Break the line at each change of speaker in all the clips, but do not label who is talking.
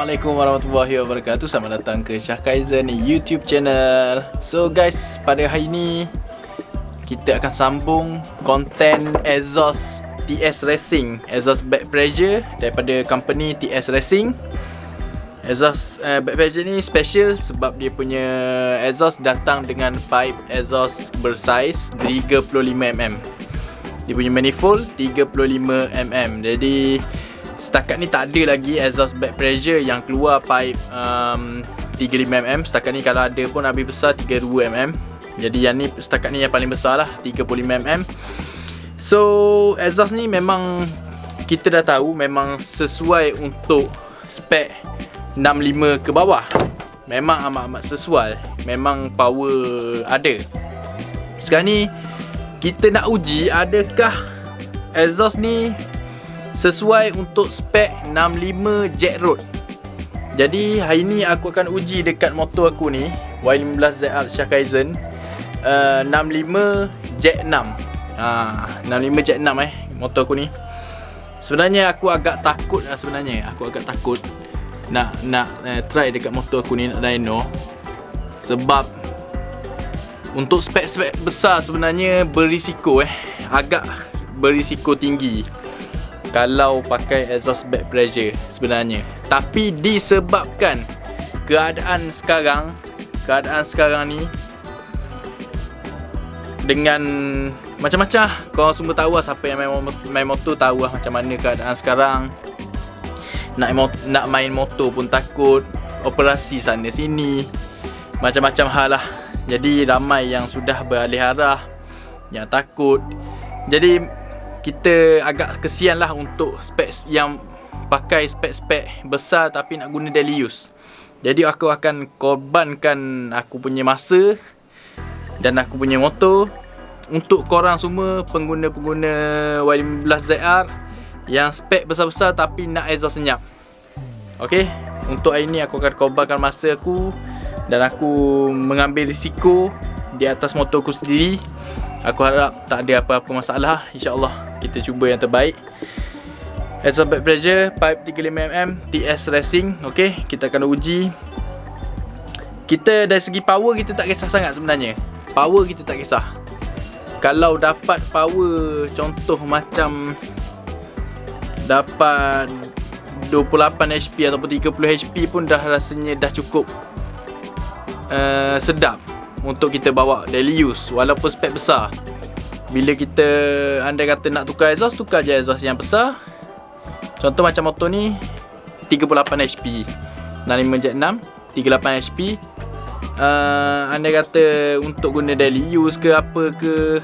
Assalamualaikum warahmatullahi wabarakatuh. Selamat datang ke Syah Kaizen YouTube channel. So guys, pada hari ini kita akan sambung konten exhaust TS Racing, exhaust back pressure daripada company TS Racing. Exhaust back pressure ni special sebab dia punya exhaust datang dengan pipe exhaust bersaiz 35mm. Dia punya manifold 35mm. Jadi setakat ni tak ada lagi exhaust back pressure yang keluar pipe 35mm. Setakat ni kalau ada pun habis besar 32mm. Jadi yang ni setakat ni yang paling besar lah, 35mm. So exhaust ni memang kita dah tahu memang sesuai untuk spek 65 ke bawah. Memang amat-amat sesuai. Memang power ada. Sekarang ni kita nak uji adakah exhaust ni sesuai untuk spek 65 jet road. Jadi hari ni aku akan uji dekat motor aku ni Y15ZR Syah Kaizen 65 jet 6. 65 jet 6 motor aku ni. Sebenarnya aku agak takut nak try dekat motor aku ni, nak dyno. Sebab untuk spek-spek besar sebenarnya berisiko agak berisiko tinggi kalau pakai exhaust back pressure sebenarnya. Tapi disebabkan keadaan sekarang ni dengan macam-macam, korang semua tahu lah, siapa yang main motor tahu lah macam mana keadaan sekarang. Nak main motor pun takut, operasi sana sini, macam-macam hal lah. Jadi ramai yang sudah beralih arah, yang takut. Jadi kita agak kesian lah untuk spek yang pakai spek-spek besar tapi nak guna daily use. Jadi aku akan korbankan aku punya masa dan aku punya motor untuk korang semua pengguna-pengguna Y15ZR yang spek besar-besar tapi nak exhaust senyap. Okay, untuk hari ni aku akan korbankan masa aku dan aku mengambil risiko di atas motor aku sendiri. Aku harap tak ada apa-apa masalah. InsyaAllah kita cuba yang terbaik. Exhaust back pressure pipe 35mm TS Racing. Okay, kita akan uji. Kita dari segi power kita tak kisah sangat sebenarnya. Power kita tak kisah. Kalau dapat power contoh macam dapat 28 HP ataupun 30 HP pun dah rasanya dah cukup sedap untuk kita bawa daily use walaupun spek besar. Bila kita andai kata nak tukar exhaust, tukar je exhaust yang besar. Contoh macam motor ni 38 HP 65 jet 6 38 HP. Andai kata untuk guna daily use ke apa ke,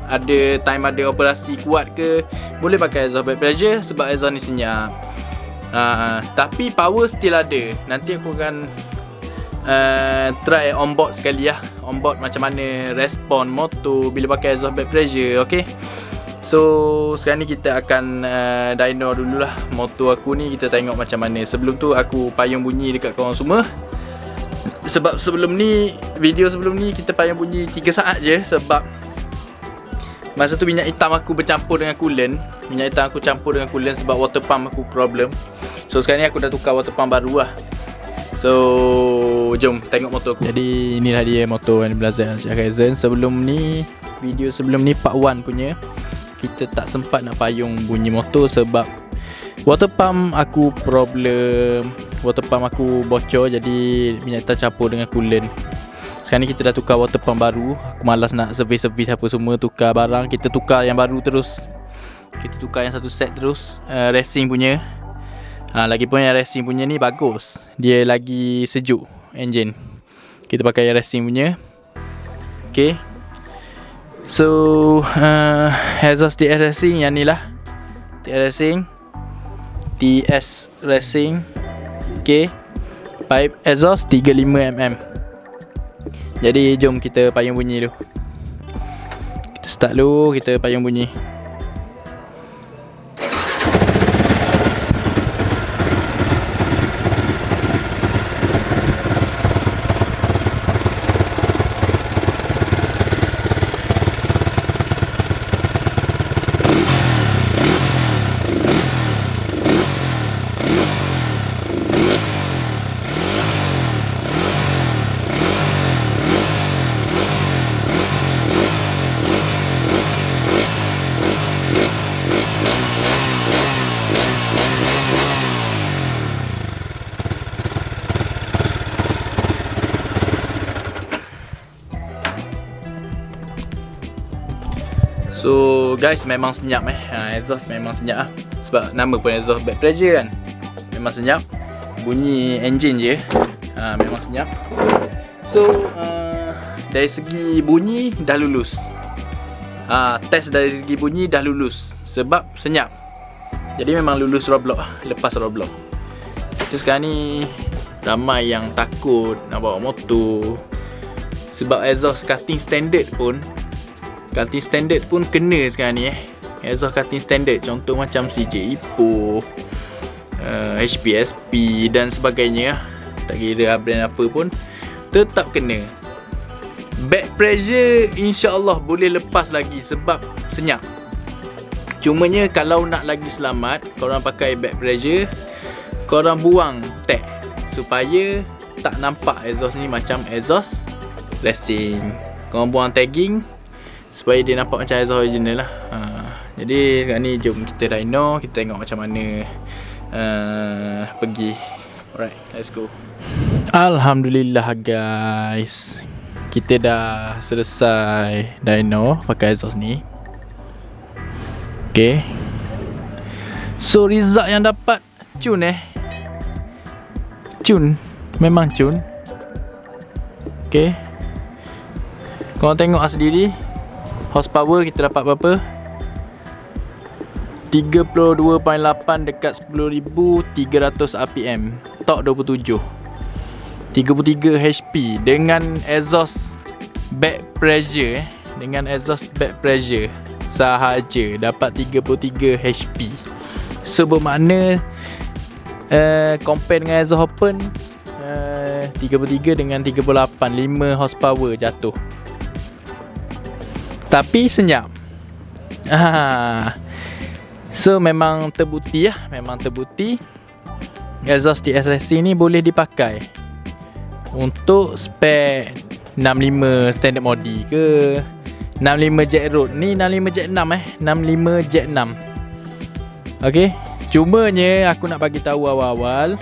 ada time ada operasi kuat ke, boleh pakai exhaust back pressure sebab exhaust ni senyap. Tapi power still ada. Nanti aku akan try onboard sekali lah. Onboard macam mana respon motor bila pakai exhaust back pressure. Okay, so sekarang ni kita akan dyno dululah motor aku ni. Kita tengok macam mana. Sebelum tu aku payung bunyi dekat korang semua. Sebab video sebelum ni kita payung bunyi 3 saat je. Sebab masa tu minyak hitam aku bercampur dengan coolant. Minyak hitam aku campur dengan coolant sebab water pump aku problem. So sekarang ni aku dah tukar water pump baru lah. So jom tengok motor aku. Jadi inilah dia motor Y15ZR Syah Kaizen. Video sebelum ni part 1 punya, kita tak sempat nak payung bunyi motor sebab water pump aku problem. Water pump aku bocor, jadi minyak hitam campur dengan coolant. Sekarang ni kita dah tukar water pump baru. Aku malas nak servis apa semua, tukar barang. Kita tukar yang baru terus. Kita tukar yang satu set terus, racing punya. Lagipun yang racing punya ni bagus. Dia lagi sejuk engine. Kita pakai yang racing punya. Okay, so exhaust TS Racing yang ni lah. TS Racing. Okay, pipe exhaust 35mm. Jadi jom kita payung bunyi dulu. Kita start dulu, kita payung bunyi. So guys, memang senyap exhaust memang senyap sebab nama pun exhaust back pressure kan. Memang senyap. Bunyi engine je. Memang senyap. So dari segi bunyi dah lulus. Test dari segi bunyi dah lulus sebab senyap. Jadi memang lulus roadblock, lepas roadblock. Terus sekarang ni ramai yang takut nak bawa motor sebab exhaust cutting standard pun kena sekarang ni exhaust cutting standard. Contoh macam CJ Ipoh, HPSP dan sebagainya. Tak kira brand apa pun tetap kena. Back pressure insya-Allah boleh lepas lagi sebab senyap. Cumanya kalau nak lagi selamat, korang pakai back pressure, korang buang tag supaya tak nampak exhaust ni macam exhaust racing. Korang buang tagging supaya dia nampak macam exhaust original lah. Jadi sekarang ni jom kita dyno, kita tengok macam mana pergi. Alright, let's go. Alhamdulillah guys, kita dah selesai dyno pakai exhaust ni. Okay, so result yang dapat cun memang cun. Okay, korang tengok sendiri horsepower kita dapat berapa? 32.8 dekat 10,300 rpm. Torque 27, 33 HP dengan exhaust back pressure dengan exhaust back pressure sahaja dapat 33 HP. So bermakna compare dengan exhaust open 33 dengan 38, 5 horsepower jatuh. Tapi senyap. So memang terbukti exhaust TS Racing ni boleh dipakai untuk spec 65 standard modi ke 65 jet road. Ni 65 jet 6 65 jet 6. Okay, cumanya aku nak bagi tahu awal-awal,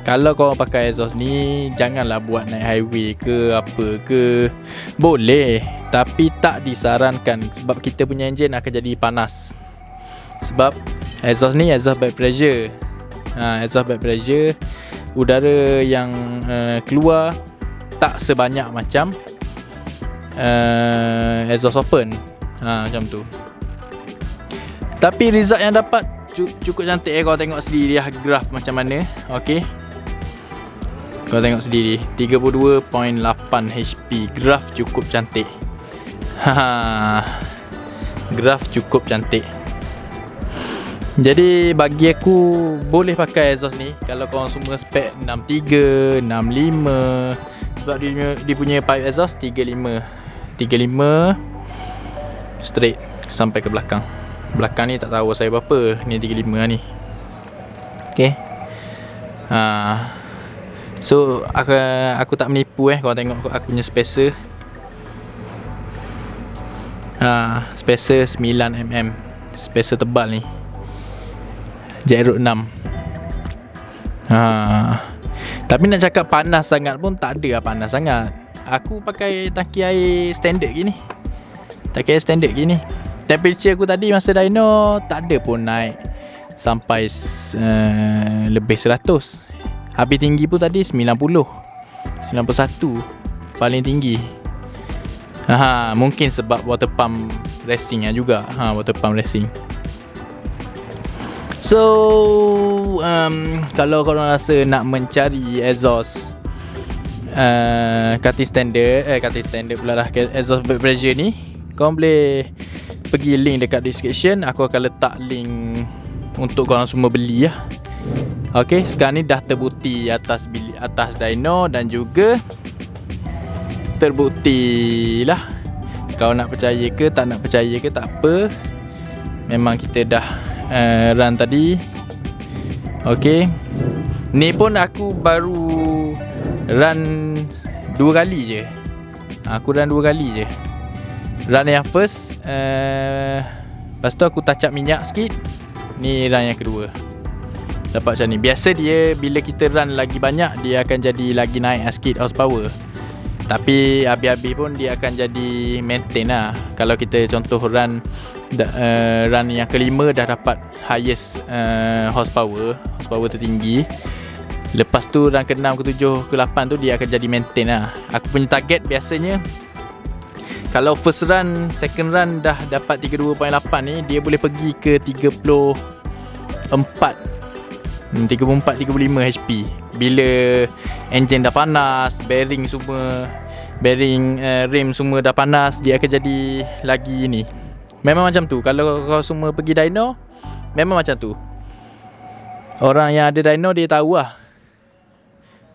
kalau korang pakai exhaust ni janganlah buat naik highway ke apa ke. Boleh, tapi tak disarankan sebab kita punya enjin akan jadi panas. Sebab exhaust ni exhaust back pressure. Exhaust back pressure, udara yang keluar tak sebanyak macam exhaust open. Macam tu. Tapi result yang dapat cukup cantik kau tengok sendiri lah graf macam mana. Okay, kau tengok sendiri 32.8 HP. Graf cukup cantik. Graf cukup cantik. Jadi bagi aku boleh pakai exhaust ni kalau korang semua spek 63, 65. Sebab dia punya pipe exhaust 35 straight sampai ke belakang. Belakang ni tak tahu saya berapa. Ni 35 lah ni. Okay. So aku tak menipu korang tengok aku punya spacer. Spacer 9mm. Spacer tebal ni. Jet road 6. Tapi nak cakap panas sangat pun tak ada lah panas sangat. Aku pakai tangki air standard gini. Temperature aku tadi masa dyno tak ada pun naik sampai lebih 100. Habis tinggi pun tadi 90, 91 paling tinggi. Mungkin sebab water pump racing juga. Water pump racing. So kalau korang rasa nak mencari exhaust cutting standard pula lah, exhaust back pressure ni, korang boleh pergi link dekat description. Aku akan letak link untuk korang semua beli lah. Okay, sekarang ni dah terbukti atas dyno dan juga terbukti lah. Kau nak percaya ke tak nak percaya ke tak apa, memang kita dah run tadi. Okay, ni pun aku baru run 2 kali je. Aku run 2 kali je. Run yang first, lepas tu aku touch up minyak sikit. Ni run yang kedua. Dapat macam ni. Biasa dia bila kita run lagi banyak, dia akan jadi lagi naik sikit horsepower. Tapi habis-habis pun dia akan jadi maintain lah. Kalau kita contoh run yang kelima dah dapat highest horsepower tertinggi. Lepas tu run ke-6, ke-7, ke-8 tu dia akan jadi maintain lah. Aku punya target biasanya, kalau first run, second run dah dapat 32.8 ni, dia boleh pergi ke 34-35 HP. Bila engine dah panas, bearing rim semua dah panas, dia akan jadi lagi ni. Memang macam tu. Kalau kau semua pergi dyno, memang macam tu. Orang yang ada dyno dia tahu lah.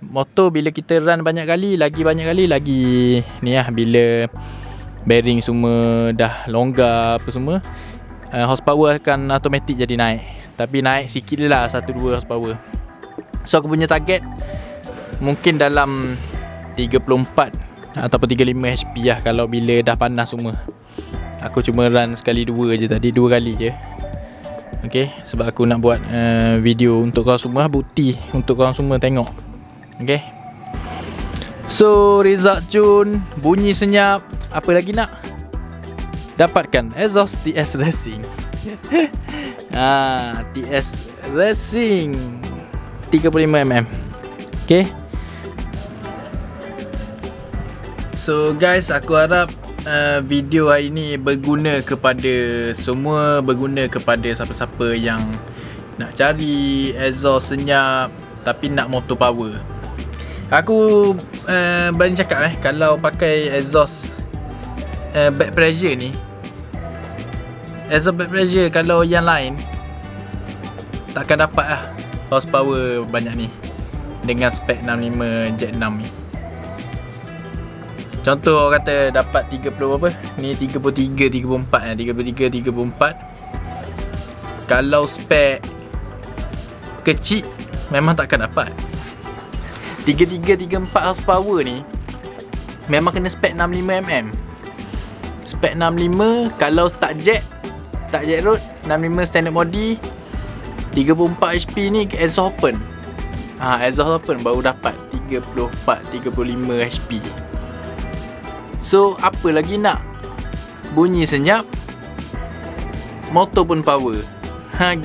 Motor bila kita run banyak kali lagi ni lah, bila bearing semua dah longgar apa semua, horsepower akan automatic jadi naik. Tapi naik sikit lah, 1-2 horsepower. So aku punya target mungkin dalam 34 ataupun 35 HP lah, kalau bila dah panas semua. Aku cuma run sekali 2 je tadi, 2 kali je. Okay, sebab aku nak buat video untuk kau semua, bukti untuk kau semua tengok. Okay, so result tune, bunyi senyap. Apa lagi nak? Dapatkan exhaust TS Racing. TS Racing 35mm. Okay, so guys, aku harap video hari ni berguna kepada semua, berguna kepada siapa-siapa yang nak cari exhaust senyap tapi nak motor power. Aku berani cakap kalau pakai exhaust back pressure ni, exhaust back pressure, kalau yang lain takkan dapat lah horsepower banyak ni dengan spek 65 Jet 6 ni. Contoh orang kata dapat 30 apa? Ni 33, 34 33, 34. Kalau spek kecil memang takkan dapat. 33, 34 horsepower ni memang kena spek 65mm. Spek 65, kalau tak jet road, 65 standard body, 34 HP ni exhaust open. Exhaust open baru dapat 34, 35 HP. So apa lagi nak? Bunyi senyap, motor pun power.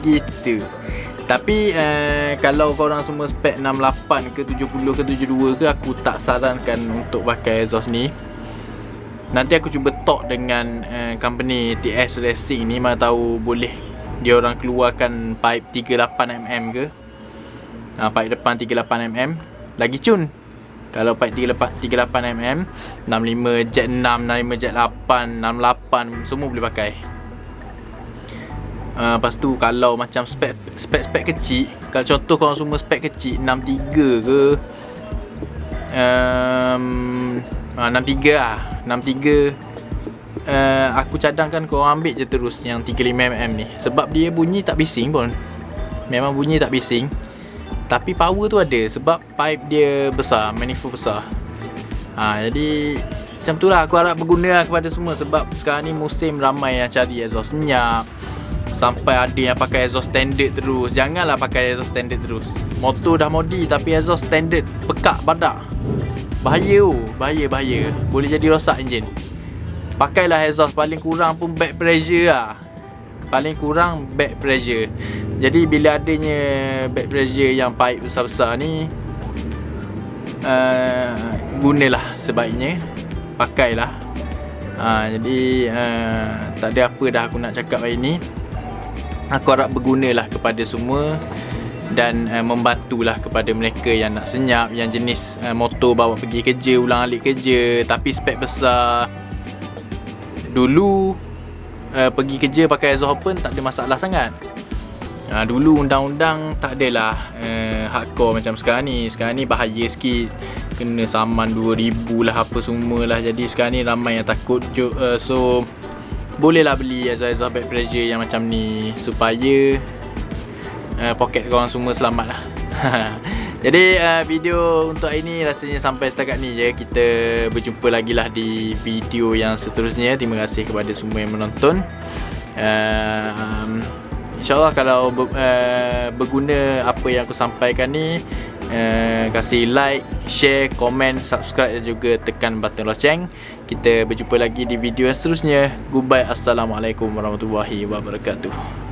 Gitu. Tapi kalau korang semua spek 68 ke 70 ke 72 ke, aku tak sarankan untuk pakai exhaust ni. Nanti aku cuba talk dengan company TS Racing ni, mana tahu boleh dia orang keluarkan pipe 38mm ke. Pipe depan 38mm lagi cun. Kalau pipe 38mm, 65 Jet 6, 65 Jet 8, 68 semua boleh pakai. Lepas tu kalau macam spek kecil, kalau contoh korang semua spek kecil 63 ke 63 lah, 63, aku cadangkan korang ambil je terus yang 35mm ni. Sebab dia bunyi tak bising pun. Memang bunyi tak bising, tapi power tu ada sebab pipe dia besar, manifold besar. Jadi macam tu lah, aku harap berguna lah kepada semua. Sebab sekarang ni musim ramai yang cari exhaust senyap, sampai ada yang pakai exhaust standard terus. Janganlah pakai exhaust standard terus. Motor dah modi tapi exhaust standard pekak badak. Bahaya bahaya. Boleh jadi rosak enjin. Pakailah exhaust paling kurang pun back pressure lah. Paling kurang back pressure. Jadi bila adanya back pressure yang pipe besar-besar ni, gunalah sebaiknya, pakailah. Jadi tak ada apa dah aku nak cakap hari ni. Aku harap bergunalah kepada semua dan membantulah kepada mereka yang nak senyap, yang jenis motor bawa pergi kerja, ulang-alik kerja tapi spek besar. Dulu pergi kerja pakai exhaust open tak ada masalah sangat. Dulu undang-undang tak adalah hardcore macam sekarang ni. Sekarang ni bahaya sikit, kena saman 2000 lah apa semualah. Jadi sekarang ni ramai yang takut. So bolehlah beli exhaust back pressure yang macam ni supaya poket korang semua selamat lah. Jadi video untuk hari ni rasanya sampai setakat ni je. Kita berjumpa lagi lah di video yang seterusnya. Terima kasih kepada semua yang menonton. InsyaAllah kalau berguna apa yang aku sampaikan ni, kasih like, share, komen, subscribe dan juga tekan button loceng. Kita berjumpa lagi di video yang seterusnya. Goodbye. Assalamualaikum warahmatullahi wabarakatuh.